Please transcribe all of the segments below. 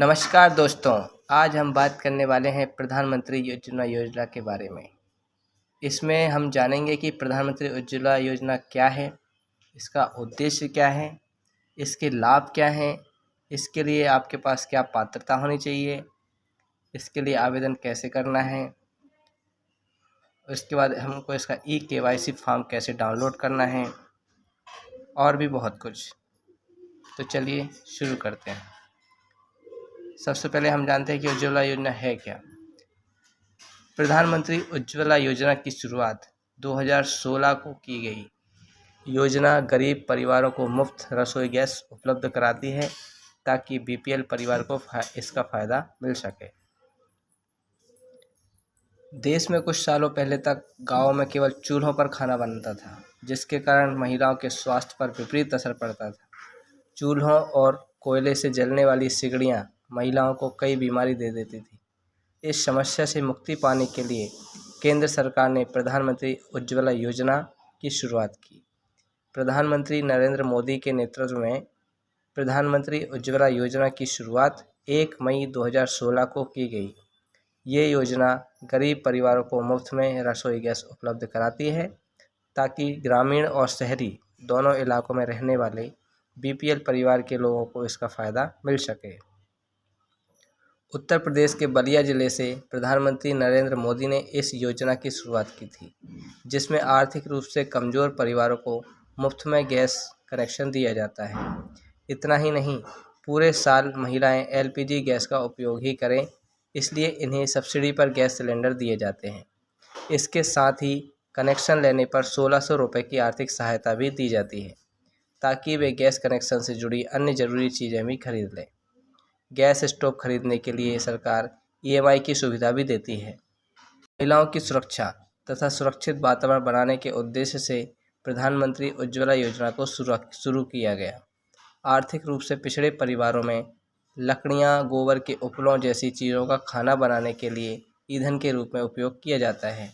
नमस्कार दोस्तों, आज हम बात करने वाले हैं प्रधानमंत्री उज्ज्वला योजना के बारे में। इसमें हम जानेंगे कि प्रधानमंत्री उज्ज्वला योजना क्या है, इसका उद्देश्य क्या है, इसके लाभ क्या हैं, इसके लिए आपके पास क्या पात्रता होनी चाहिए, इसके लिए आवेदन कैसे करना है, उसके बाद हमको इसका ई-केवाईसी फॉर्म कैसे डाउनलोड करना है और भी बहुत कुछ। तो चलिए शुरू करते हैं। सबसे पहले हम जानते हैं कि उज्ज्वला योजना है क्या। प्रधानमंत्री उज्ज्वला योजना की शुरुआत 2016 को की गई। योजना गरीब परिवारों को मुफ्त रसोई गैस उपलब्ध कराती है ताकि बीपीएल परिवार को इसका फ़ायदा मिल सके। देश में कुछ सालों पहले तक गांवों में केवल चूल्हों पर खाना बनता था, जिसके कारण महिलाओं के स्वास्थ्य पर विपरीत असर पड़ता था। चूल्हों और कोयले से जलने वाली सिगड़ियां महिलाओं को कई बीमारी दे देती थी। इस समस्या से मुक्ति पाने के लिए केंद्र सरकार ने प्रधानमंत्री उज्ज्वला योजना की शुरुआत की। प्रधानमंत्री नरेंद्र मोदी के नेतृत्व में प्रधानमंत्री उज्ज्वला योजना की शुरुआत 1 मई 2016 को की गई। ये योजना गरीब परिवारों को मुफ्त में रसोई गैस उपलब्ध कराती है ताकि ग्रामीण और शहरी दोनों इलाकों में रहने वाले बीपीएल परिवार के लोगों को इसका फ़ायदा मिल सके। उत्तर प्रदेश के बलिया जिले से प्रधानमंत्री नरेंद्र मोदी ने इस योजना की शुरुआत की थी, जिसमें आर्थिक रूप से कमज़ोर परिवारों को मुफ्त में गैस कनेक्शन दिया जाता है। इतना ही नहीं, पूरे साल महिलाएं एलपीजी गैस का उपयोग ही करें, इसलिए इन्हें सब्सिडी पर गैस सिलेंडर दिए जाते हैं। इसके साथ ही कनेक्शन लेने पर 1600 रुपये की आर्थिक सहायता भी दी जाती है ताकि वे गैस कनेक्शन से जुड़ी अन्य ज़रूरी चीज़ें भी खरीद लें। गैस स्टोव खरीदने के लिए सरकार ईएमआई की सुविधा भी देती है। महिलाओं की सुरक्षा तथा सुरक्षित वातावरण बनाने के उद्देश्य से प्रधानमंत्री उज्ज्वला योजना को शुरू किया गया। आर्थिक रूप से पिछड़े परिवारों में लकड़ियां, गोबर के उपलों जैसी चीज़ों का खाना बनाने के लिए ईंधन के रूप में उपयोग किया जाता है।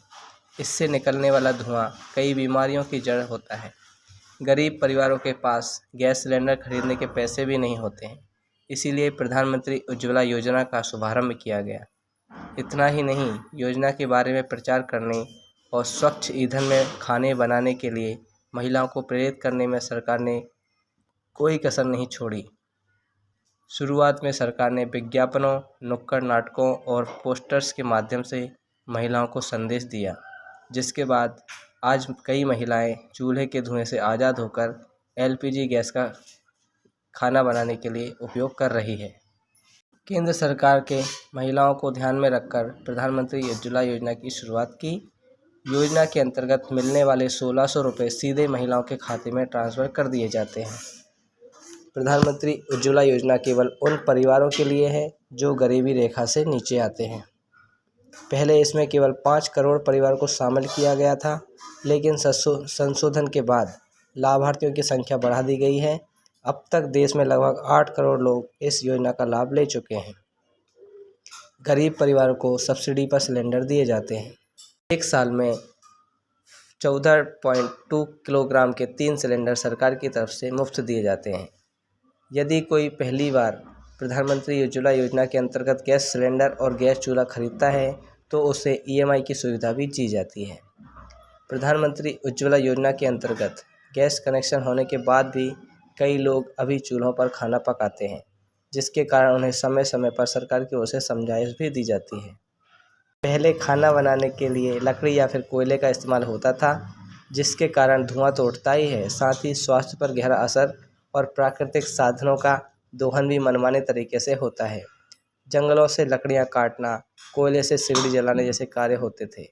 इससे निकलने वाला धुआं कई बीमारियों की जड़ होता है। गरीब परिवारों के पास गैस सिलेंडर खरीदने के पैसे भी नहीं होते हैं, इसीलिए प्रधानमंत्री उज्ज्वला योजना का शुभारंभ किया गया। इतना ही नहीं, योजना के बारे में प्रचार करने और स्वच्छ ईंधन में खाने बनाने के लिए महिलाओं को प्रेरित करने में सरकार ने कोई कसर नहीं छोड़ी। शुरुआत में सरकार ने विज्ञापनों, नुक्कड़ नाटकों और पोस्टर्स के माध्यम से महिलाओं को संदेश दिया, जिसके बाद आज कई महिलाएं चूल्हे के धुएं से आज़ाद होकर एलपीजी गैस का खाना बनाने के लिए उपयोग कर रही है। केंद्र सरकार के महिलाओं को ध्यान में रखकर प्रधानमंत्री उज्ज्वला योजना की शुरुआत की। योजना के अंतर्गत मिलने वाले 1600 रुपये सीधे महिलाओं के खाते में ट्रांसफ़र कर दिए जाते हैं। प्रधानमंत्री उज्ज्वला योजना केवल उन परिवारों के लिए है जो गरीबी रेखा से नीचे आते हैं। पहले इसमें केवल 5 करोड़ परिवारों को शामिल किया गया था, लेकिन संशोधन के बाद लाभार्थियों की संख्या बढ़ा दी गई है। अब तक देश में लगभग 8 करोड़ लोग इस योजना का लाभ ले चुके हैं। गरीब परिवारों को सब्सिडी पर सिलेंडर दिए जाते हैं। एक साल में 14.2 किलोग्राम के 3 सिलेंडर सरकार की तरफ से मुफ्त दिए जाते हैं। यदि कोई पहली बार प्रधानमंत्री उज्ज्वला योजना के अंतर्गत गैस सिलेंडर और गैस चूल्हा खरीदता है तो उसे ईएमआई की सुविधा भी दी जाती है। प्रधानमंत्री उज्ज्वला योजना के अंतर्गत गैस कनेक्शन होने के बाद भी कई लोग अभी चूल्हों पर खाना पकाते हैं, जिसके कारण उन्हें समय समय पर सरकार की ओर से समझाइश भी दी जाती है। पहले खाना बनाने के लिए लकड़ी या फिर कोयले का इस्तेमाल होता था, जिसके कारण धुआं तो उठता ही है, साथ ही स्वास्थ्य पर गहरा असर और प्राकृतिक साधनों का दोहन भी मनमाने तरीके से होता है। जंगलों से लकड़ियाँ काटना, कोयले से सिगड़ी जलाने जैसे कार्य होते थे,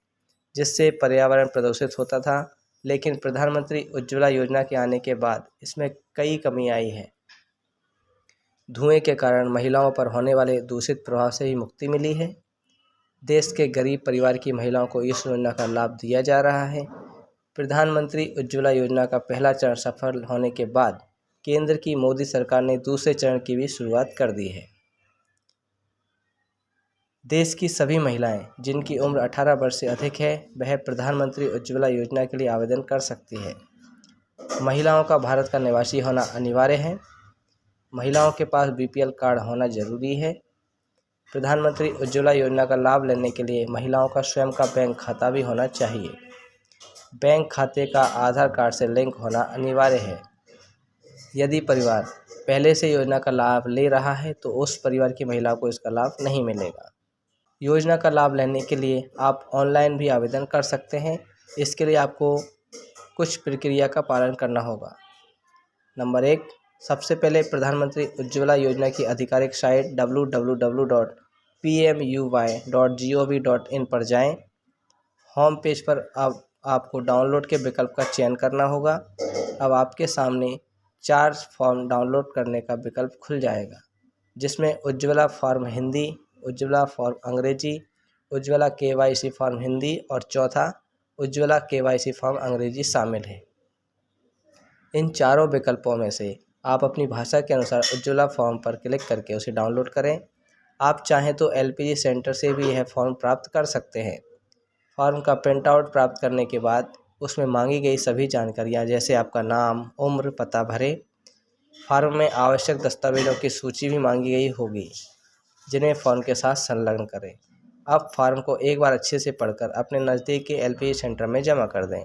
जिससे पर्यावरण प्रदूषित होता था। लेकिन प्रधानमंत्री उज्ज्वला योजना के आने के बाद इसमें कई कमी आई है। धुएं के कारण महिलाओं पर होने वाले दूषित प्रभाव से भी मुक्ति मिली है। देश के गरीब परिवार की महिलाओं को इस योजना का लाभ दिया जा रहा है। प्रधानमंत्री उज्ज्वला योजना का पहला चरण सफल होने के बाद केंद्र की मोदी सरकार ने दूसरे चरण की भी शुरुआत कर दी है। देश की सभी महिलाएं जिनकी उम्र 18 वर्ष से अधिक है, वह प्रधानमंत्री उज्ज्वला योजना के लिए आवेदन कर सकती है। महिलाओं का भारत का निवासी होना अनिवार्य है। महिलाओं के पास बीपीएल कार्ड होना जरूरी है। प्रधानमंत्री उज्ज्वला योजना का लाभ लेने के लिए महिलाओं का स्वयं का बैंक खाता भी होना चाहिए। बैंक खाते का आधार कार्ड से लिंक होना अनिवार्य है। यदि परिवार पहले से योजना का लाभ ले रहा है तो उस परिवार की महिला को इसका लाभ नहीं मिलेगा। योजना का लाभ लेने के लिए आप ऑनलाइन भी आवेदन कर सकते हैं। इसके लिए आपको कुछ प्रक्रिया का पालन करना होगा। नंबर 1, सबसे पहले प्रधानमंत्री उज्ज्वला योजना की आधिकारिक साइट www.pmuy.gov.in पर जाएं। होम पेज पर आपको डाउनलोड के विकल्प का चयन करना होगा। अब आपके सामने 4 फॉर्म डाउनलोड करने का विकल्प खुल जाएगा, जिसमें उज्ज्वला फॉर्म हिंदी, उज्ज्वला फॉर्म अंग्रेजी, उज्ज्वला केवाईसी फॉर्म हिंदी और चौथा उज्ज्वला केवाईसी फॉर्म अंग्रेजी शामिल है। इन चारों विकल्पों में से आप अपनी भाषा के अनुसार उज्ज्वला फॉर्म पर क्लिक करके उसे डाउनलोड करें। आप चाहें तो एलपीजी सेंटर से भी यह फॉर्म प्राप्त कर सकते हैं। फॉर्म का प्रिंट आउट प्राप्त करने के बाद उसमें मांगी गई सभी जानकारियां जैसे आपका नाम, उम्र, पता भरें। फॉर्म में आवश्यक दस्तावेजों की सूची भी मांगी गई होगी, जिन्हें फॉर्म के साथ संलग्न करें। अब फॉर्म को एक बार अच्छे से पढ़कर अपने नज़दीक के एलपीजी सेंटर में जमा कर दें।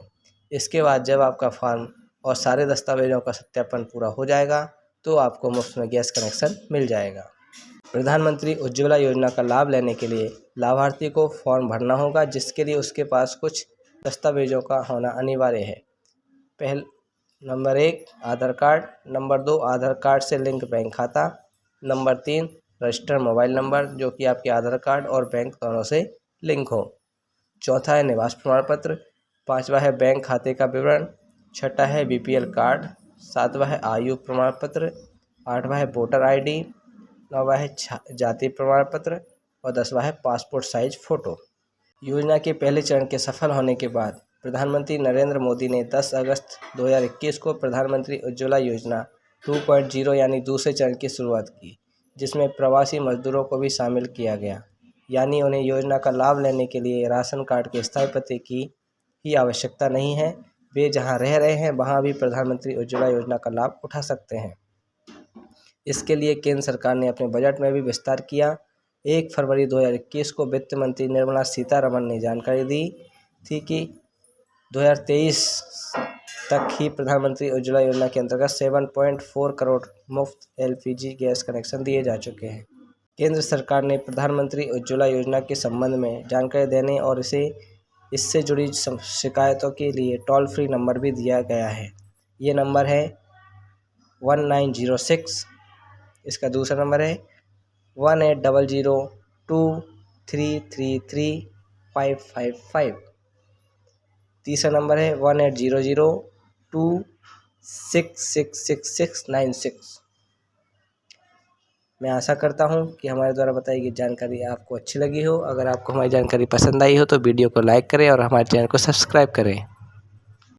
इसके बाद जब आपका फॉर्म और सारे दस्तावेजों का सत्यापन पूरा हो जाएगा तो आपको मुफ्त में गैस कनेक्शन मिल जाएगा। प्रधानमंत्री उज्ज्वला योजना का लाभ लेने के लिए लाभार्थी को फॉर्म भरना होगा, जिसके लिए उसके पास कुछ दस्तावेजों का होना अनिवार्य है। नंबर 1, आधार कार्ड। नंबर 2, आधार कार्ड से लिंक बैंक खाता। नंबर 3, रजिस्टर्ड मोबाइल नंबर जो कि आपके आधार कार्ड और बैंक दोनों से लिंक हो। चौथा है निवास प्रमाण पत्र। 5वां है बैंक खाते का विवरण। 6ठा है बीपीएल कार्ड। 7वां है आयु प्रमाण पत्र। 8वां है वोटर आईडी। 9वां है जाति प्रमाण पत्र और 10वां है पासपोर्ट साइज फ़ोटो। योजना के पहले चरण के सफल होने के बाद प्रधानमंत्री नरेंद्र मोदी ने 10 अगस्त 2021 को प्रधानमंत्री उज्ज्वला योजना 2.0 यानी दूसरे चरण की शुरुआत की, जिसमें प्रवासी मजदूरों को भी शामिल किया गया। यानी उन्हें योजना का लाभ लेने के लिए राशन कार्ड के स्थायी पते की ही आवश्यकता नहीं है। वे जहां रह रहे हैं वहां भी प्रधानमंत्री उज्ज्वला योजना का लाभ उठा सकते हैं। इसके लिए केंद्र सरकार ने अपने बजट में भी विस्तार किया। 1 फरवरी 2021 को वित्त मंत्री निर्मला सीतारमण ने जानकारी दी थी कि 2023 तक ही प्रधानमंत्री उज्ज्वला योजना के अंतर्गत 7.4 करोड़ मुफ्त एलपीजी गैस कनेक्शन दिए जा चुके हैं। केंद्र सरकार ने प्रधानमंत्री उज्ज्वला योजना के संबंध में जानकारी देने और इससे जुड़ी शिकायतों के लिए टोल फ्री नंबर भी दिया गया है। ये नंबर है 1906। इसका दूसरा नंबर है 180023335555। तीसरा नंबर है 180026666696। मैं आशा करता हूं कि हमारे द्वारा बताई गई जानकारी आपको अच्छी लगी हो। अगर आपको हमारी जानकारी पसंद आई हो तो वीडियो को लाइक करें और हमारे चैनल को सब्सक्राइब करें।